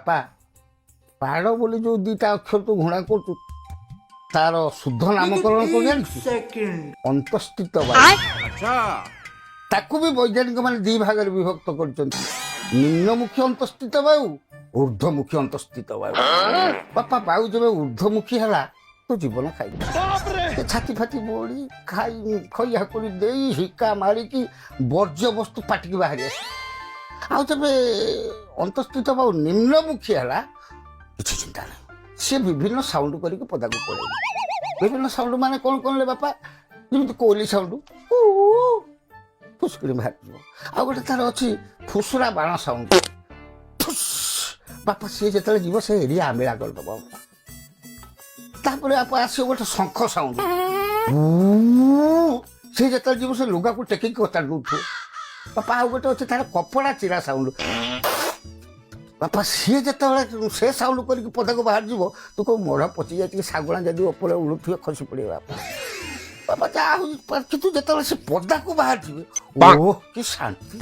ବାପା ପାଡ଼ ବୋଲି ଯୋଉ ଦିଟା ଅକ୍ଷର ତୁ ଘୃଣା କରୁଛୁ ତାର ଶୁଦ୍ଧ ନାମକରଣ କଣ ଜାଣିଛୁ? ଅନ୍ତଃସ୍ଥିତ ବାୟୁ। ତାକୁ ବି ବୈଜ୍ଞାନିକ ମାନେ ଦି ଭାଗରେ ବିଭକ୍ତ କରିଛନ୍ତି, ନିମ୍ନମୁଖୀ ଅନ୍ତଃସ୍ଥିତ ବାୟୁ, ଊର୍ଦ୍ଧ୍ୱମୁଖୀ ଅନ୍ତଃସ୍ଥିତ ବାୟୁ। ବାପା ବାୟୁ ଯେବେ ଊର୍ଦ୍ଧ୍ୱମୁଖୀ ହେଲା ତୋ ଜୀବନ ଖାଇବ, ଛାତି ଫାତି ବୋଳି ଖଇ ହାକୁଡ଼ି ଦେଇ ହିକା ମାରିକି ବର୍ଜ୍ୟବସ୍ତୁ ପାଟିକି ବାହାରି ଆସେ। ଆଉ ଯେବେ ଅନ୍ତଃସ୍ଥିତ ବାୟୁ ନିମ୍ନମୁଖୀ ହେଲା କିଛି ଚିନ୍ତା ନାହିଁ, ସିଏ ବିଭିନ୍ନ ସାଉଣ୍ଡ କରିକି ପଦାକୁ ପଳେଇବ। ବିଭିନ୍ନ ସାଉଣ୍ଡ ମାନେ କ'ଣ କଲେ ବାପା? ଯେମିତି କୋଇଲି ସାଉଣ୍ଡ ଫୁସ୍କିରି ବାହାରିଯିବ। ଆଉ ଗୋଟେ ତାର ଅଛି ଫୁସୁରା ବାଣ ସାଉଣ୍ଡ, ବାପା ସିଏ ଯେତେବେଳେ ଯିବ ସେ ଏରିଆ ଆମିଳା କରିଦେବ। ତାପରେ ବାପା ଆସିବ ଗୋଟେ ଶଙ୍ଖ ସାଉଣ୍ଡ, ସେ ଯେତେବେଳେ ଯିବ ସେ ଲୁଗାକୁ ଟେକିକି କଚାଡ଼ି ଦେଉଥିବ। ବାପା ଆଉ ଗୋଟେ ଅଛି ତାର କପଡ଼ା ଚିରା ସାଉଣ୍ଡ, ବାପା ସିଏ ଯେତେବେଳେ ସେ ସାଉଣ୍ଡ କରିକି ପଦାକୁ ବାହାରିଯିବ ତୁ କୋଉ ମଢ଼ ପଚି ଯାଇକି ଶାଗୁଣା ଯଦି ଉପରେ ଉଡ଼ୁଥିବ ଖସି ପଡ଼ିବ। ବାପା ବାପା ଯାହା ହଉଛି କିନ୍ତୁ ଯେତେବେଳେ ସେ ପଦାକୁ ବାହାରିଯିବେ, ଓଃ କି ଶାନ୍ତି।